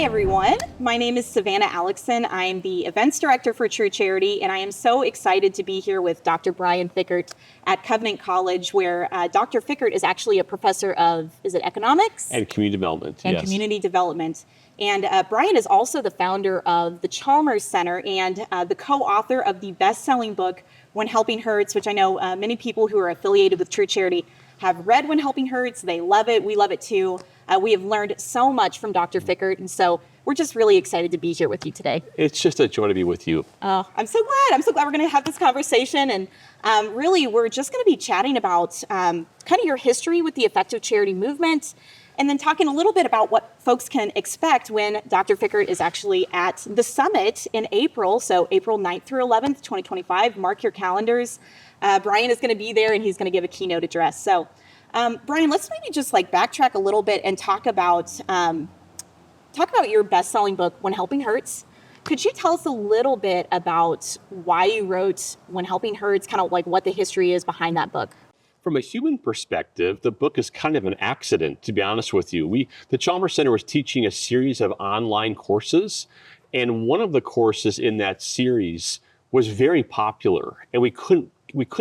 Hi, everyone. My name is Savannah Aleckson. I am the Events Director for True Charity, and I am so excited to be here with Dr. Brian Fikkert at Covenant College, where Dr. Fikkert is actually a professor of, is it economics? And community development, and yes. Community development. And Brian is also the founder of the Chalmers Center and the co-author of the best-selling book, When Helping Hurts, which I know many people who are affiliated with True Charity have read When Helping Hurts. They love it. We love it too. We have learned so much from Dr. Fikkert, and so we're just really excited to be here with you today. It's just a joy to be with you. Oh, I'm so glad. I'm so glad we're going to have this conversation. And really, we're just going to be chatting about kind of your history with the effective charity movement, and then talking a little bit about what folks can expect when Dr. Fikkert is actually at the summit in April. So April 9th through 11th, 2025. Mark your calendars. Brian is going to be there, and he's going to give a keynote address. So, Brian, let's maybe just backtrack a little bit and talk about your best-selling book, When Helping Hurts. Could you tell us a little bit about why you wrote When Helping Hurts, kind of what the history is behind that book? From a human perspective, the book is kind of an accident, to be honest with you. The Chalmers Center was teaching a series of online courses, and one of the courses in that series was very popular, and we couldn't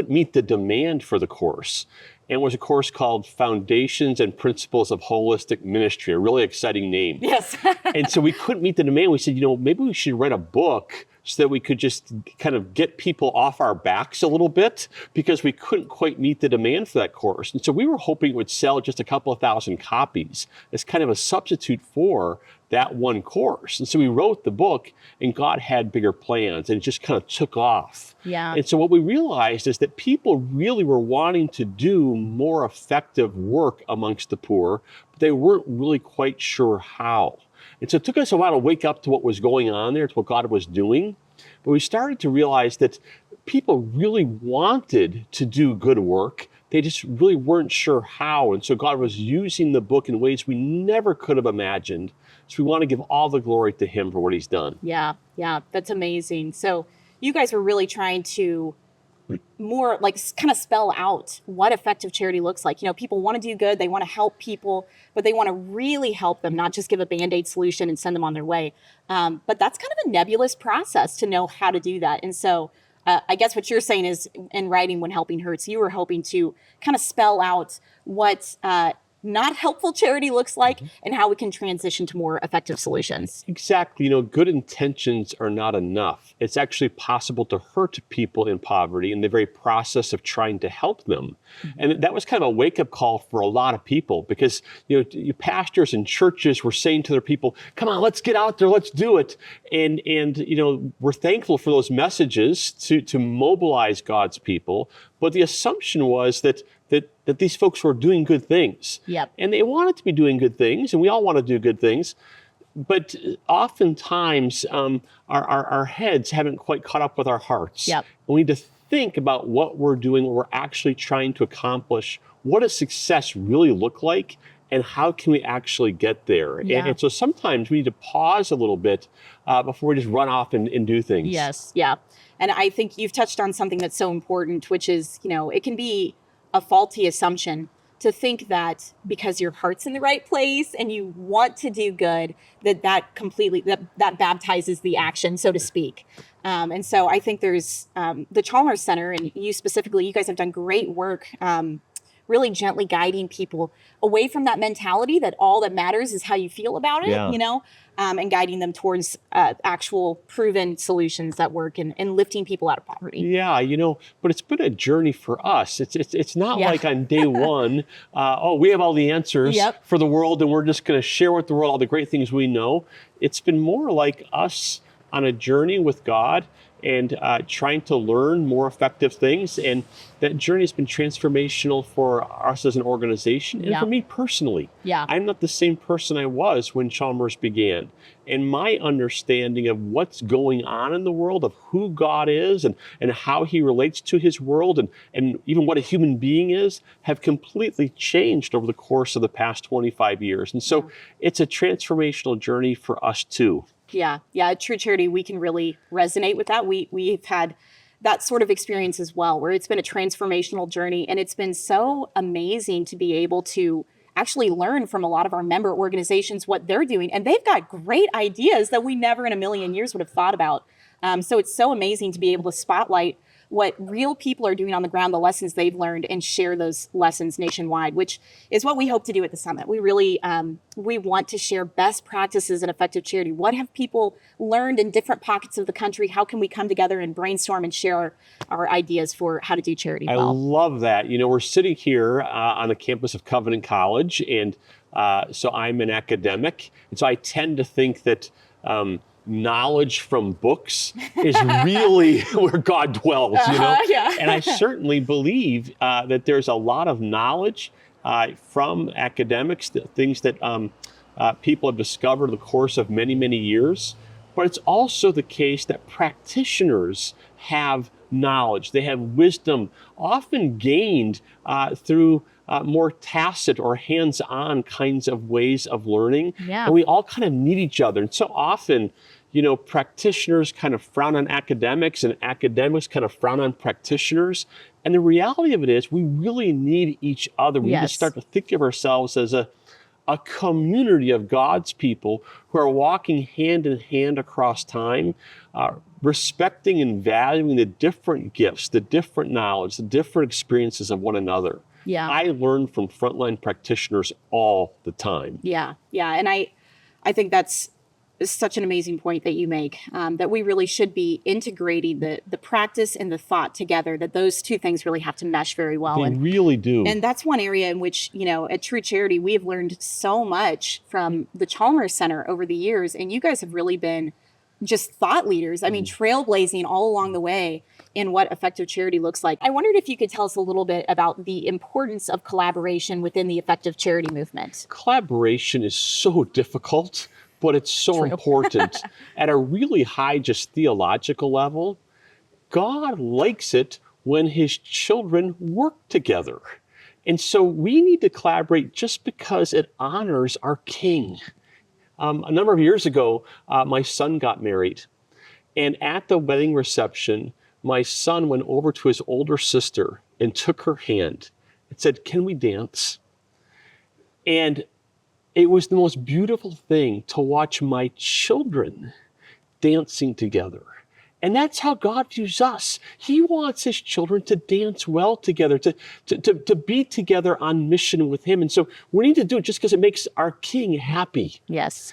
meet the demand for the course. And it was a course called Foundations and Principles of Holistic Ministry, a really exciting name. Yes. And so we couldn't meet the demand. We said, maybe we should write a book so that we could just kind of get people off our backs a little bit, because we couldn't quite meet the demand for that course. And so we were hoping it would sell just a couple of thousand copies as kind of a substitute for that one course. And so we wrote the book, and God had bigger plans, and it just kind of took off. Yeah. And so what we realized is that people really were wanting to do more effective work amongst the poor, but they weren't really quite sure how. And so it took us a while to wake up to what was going on there, to what God was doing. But we started to realize that people really wanted to do good work. They just really weren't sure how. And so God was using the book in ways we never could have imagined. So we want to give all the glory to him for what he's done. Yeah, that's amazing. So you guys were really trying to more kind of spell out what effective charity looks like. People want to do good, they want to help people, but they want to really help them, not just give a Band-Aid solution and send them on their way. But that's kind of a nebulous process to know how to do that. And so I guess what you're saying is, in writing When Helping Hurts, you were hoping to kind of spell out what not helpful charity looks like, and how we can transition to more effective solutions. Exactly. Good intentions are not enough. It's actually possible to hurt people in poverty in the very process of trying to help them. And that was kind of a wake-up call for a lot of people, because pastors and churches were saying to their people, come on, let's get out there, let's do it. And we're thankful for those messages to mobilize God's people. But the assumption was that these folks were doing good things. Yep. And they wanted to be doing good things, and we all want to do good things. But oftentimes, our heads haven't quite caught up with our hearts. Yep. And we need to think about what we're doing, what we're actually trying to accomplish. What does success really look like? And how can we actually get there? Yeah. And so sometimes we need to pause a little bit before we just run off and do things. Yes, yeah. And I think you've touched on something that's so important, which is, it can be a faulty assumption to think that because your heart's in the right place and you want to do good, that baptizes the action, so to speak. And so I think there's the Chalmers Center, and you specifically, you guys have done great work really gently guiding people away from that mentality that all that matters is how you feel about it, and guiding them towards actual proven solutions that work, and lifting people out of poverty. Yeah, but it's been a journey for us. It's not like on day one, we have all the answers for the world, and we're just going to share with the world all the great things we know. It's been more like us on a journey with God, and trying to learn more effective things. And that journey has been transformational for us as an organization, and for me personally. Yeah. I'm not the same person I was when Chalmers began. And my understanding of what's going on in the world, of who God is and how he relates to his world, and even what a human being is, have completely changed over the course of the past 25 years. And so it's a transformational journey for us too. Yeah. At True Charity, we can really resonate with that. We've had that sort of experience as well, where it's been a transformational journey, and it's been so amazing to be able to actually learn from a lot of our member organizations what they're doing. And they've got great ideas that we never in a million years would have thought about. So it's so amazing to be able to spotlight what real people are doing on the ground, the lessons they've learned, and share those lessons nationwide, which is what we hope to do at the summit. We really, we want to share best practices in effective charity. What have people learned in different pockets of the country? How can we come together and brainstorm and share our ideas for how to do charity well? I love that. You know, we're sitting here on the campus of Covenant College, and so I'm an academic, and so I tend to think that knowledge from books is really where God dwells, you know? Yeah. And I certainly believe that there's a lot of knowledge from academics, things that people have discovered in the course of many, many years. But it's also the case that practitioners have knowledge. They have wisdom, often gained through more tacit or hands-on kinds of ways of learning. Yeah. And we all kind of need each other. And so often, you know, practitioners kind of frown on academics and academics kind of frown on practitioners. And the reality of it is we really need each other. We need to start to think of ourselves as a community of God's people who are walking hand in hand across time, respecting and valuing the different gifts, the different knowledge, the different experiences of one another. Yeah. I learn from frontline practitioners all the time. Yeah. And I think that's such an amazing point that you make, that we really should be integrating the practice and the thought together, that those two things really have to mesh very well. They really do. And that's one area in which, you know, at True Charity, we have learned so much from the Chalmers Center over the years. And you guys have really been just thought leaders. I mean, trailblazing all along the way in what effective charity looks like. I wondered if you could tell us a little bit about the importance of collaboration within the effective charity movement. Collaboration is so difficult, but it's so important. At a really high, just theological level, God likes it when his children work together. And so we need to collaborate just because it honors our King. A number of years ago, my son got married. And at the wedding reception, my son went over to his older sister and took her hand and said, "Can we dance?" And it was the most beautiful thing to watch my children dancing together. And that's how God views us. He wants his children to dance well together, to be together on mission with him. And so we need to do it just because it makes our King happy. Yes.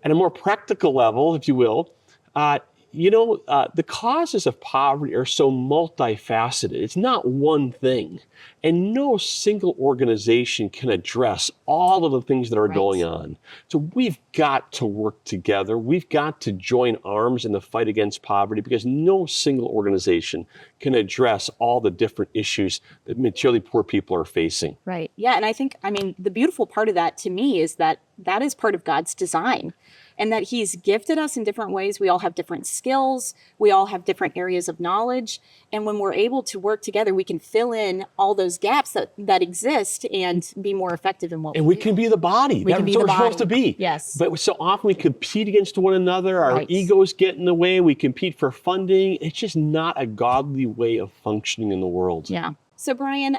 At a more practical level, if you will, the causes of poverty are so multifaceted. It's not one thing. And no single organization can address all of the things that are going on. So we've got to work together. We've got to join arms in the fight against poverty because no single organization can address all the different issues that materially poor people are facing. Right. Yeah. And I think, the beautiful part of that to me is that is part of God's design. And that he's gifted us in different ways. We all have different skills. We all have different areas of knowledge. And when we're able to work together, we can fill in all those gaps that exist and be more effective in what we do. And we can be the body. That's what we're supposed to be. Yes. But so often we compete against one another. Our egos get in the way. We compete for funding. It's just not a godly way of functioning in the world. Yeah. So Brian,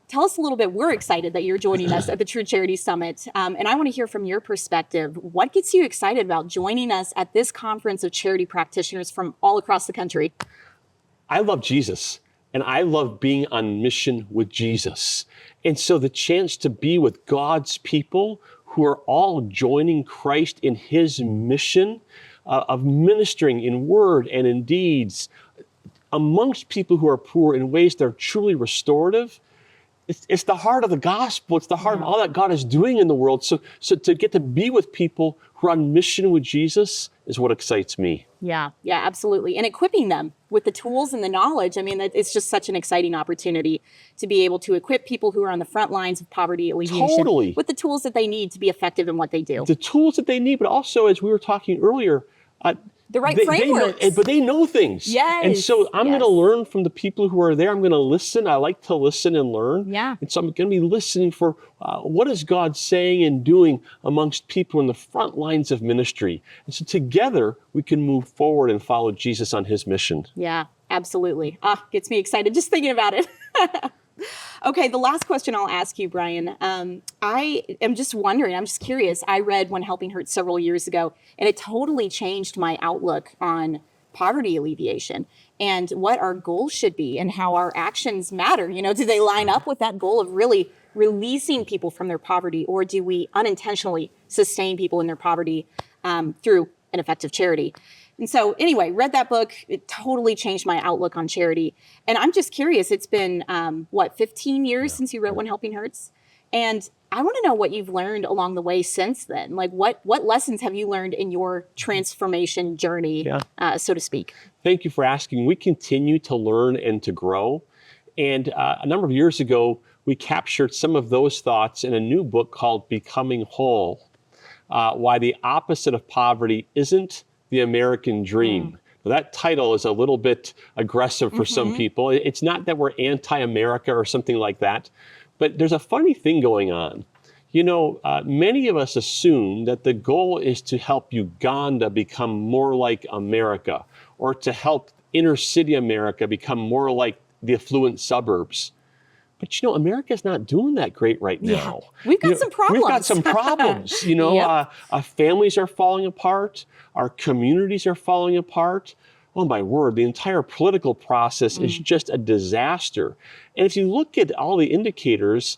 tell us a little bit. We're excited that you're joining us at the True Charity Summit. And I want to hear from your perspective. What gets you excited about joining us at this conference of charity practitioners from all across the country? I love Jesus, and I love being on mission with Jesus. And so the chance to be with God's people who are all joining Christ in his mission of ministering in word and in deeds, amongst people who are poor in ways that are truly restorative, it's the heart of the gospel. It's the heart of all that God is doing in the world. So to get to be with people who are on mission with Jesus is what excites me. Yeah, absolutely. And equipping them with the tools and the knowledge. It's just such an exciting opportunity to be able to equip people who are on the front lines of poverty alleviation with the tools that they need to be effective in what they do. The tools that they need, but also, as we were talking earlier, the right frameworks. But they know things. Yes. And so I'm going to learn from the people who are there. I'm going to listen. I like to listen and learn. Yeah. And so I'm going to be listening for what is God saying and doing amongst people in the front lines of ministry. And so together we can move forward and follow Jesus on his mission. Yeah, absolutely. Gets me excited just thinking about it. Okay, the last question I'll ask you, Brian. I am just wondering, I'm just curious. I read When Helping Hurts several years ago, and it totally changed my outlook on poverty alleviation and what our goals should be and how our actions matter. Do they line up with that goal of really releasing people from their poverty, or do we unintentionally sustain people in their poverty through an effective charity? And so anyway, read that book. It totally changed my outlook on charity. And I'm just curious, it's been, 15 years since you wrote When Helping Hurts? And I want to know what you've learned along the way since then. Like what lessons have you learned in your transformation journey, so to speak? Thank you for asking. We continue to learn and to grow. And a number of years ago, we captured some of those thoughts in a new book called Becoming Whole, Why the Opposite of Poverty Isn't the American Dream. Now, that title is a little bit aggressive for some people. It's not that we're anti-America or something like that, but there's a funny thing going on. Many of us assume that the goal is to help Uganda become more like America, or to help inner city America become more like the affluent suburbs. But America's not doing that great right now. We've got some problems. We've got some problems. Our families are falling apart. Our communities are falling apart. Oh my word, the entire political process is just a disaster. And if you look at all the indicators,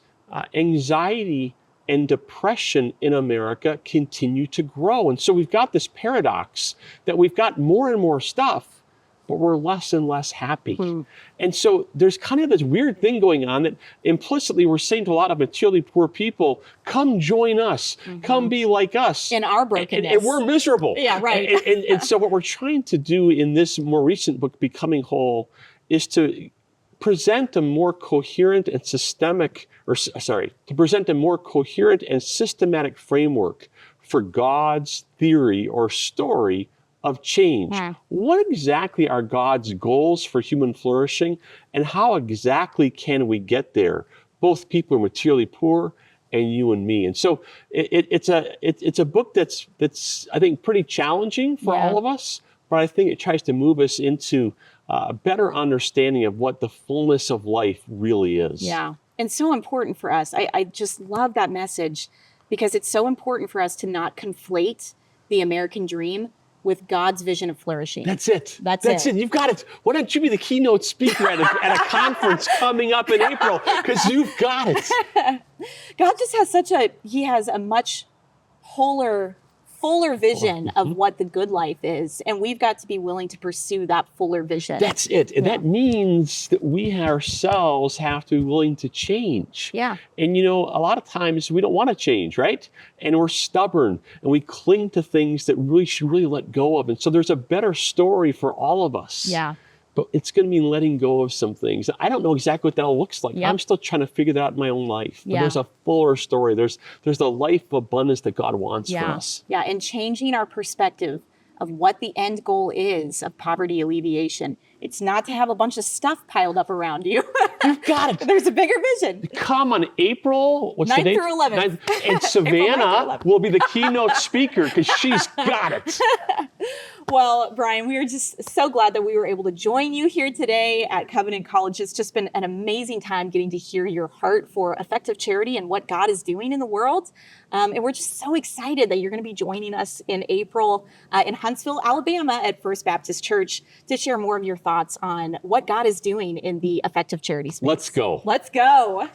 anxiety and depression in America continue to grow. And so we've got this paradox that we've got more and more stuff, but we're less and less happy. And so there's kind of this weird thing going on that implicitly we're saying to a lot of materially poor people, come join us, come be like us. In our brokenness. And we're miserable. Yeah, right. And so what we're trying to do in this more recent book, Becoming Whole, is to present a more coherent and systematic framework for God's theory or story of change. What exactly are God's goals for human flourishing, and how exactly can we get there? Both people who are materially poor and you and me. And so it's a book that's I think pretty challenging for all of us, but I think it tries to move us into a better understanding of what the fullness of life really is. Yeah, and so important for us. I just love that message, because it's so important for us to not conflate the American dream with God's vision of flourishing. That's it. That's it. You've got it. Why don't you be the keynote speaker at a conference coming up in April? Because you've got it. God just has he has a much fuller vision of what the good life is. And we've got to be willing to pursue that fuller vision. That's it. And that means that we ourselves have to be willing to change. Yeah. And a lot of times we don't want to change, right? And we're stubborn and we cling to things that we should really let go of. And so there's a better story for all of us. Yeah. But it's going to mean letting go of some things. I don't know exactly what that all looks like. I'm still trying to figure that out in my own life. But there's a fuller story. There's the life of abundance that God wants for us. Yeah, and changing our perspective of what the end goal is of poverty alleviation. It's not to have a bunch of stuff piled up around you. You've got it. There's a bigger vision. Come on April, what's 9th the date? through 11th. And Savannah will be the keynote speaker because she's got it. Well, Brian, we are just so glad that we were able to join you here today at Covenant College. It's just been an amazing time getting to hear your heart for effective charity and what God is doing in the world. And we're just so excited that you're going to be joining us in April in Huntsville, Alabama at First Baptist Church to share more of your thoughts on what God is doing in the effective charity space. Let's go. Let's go.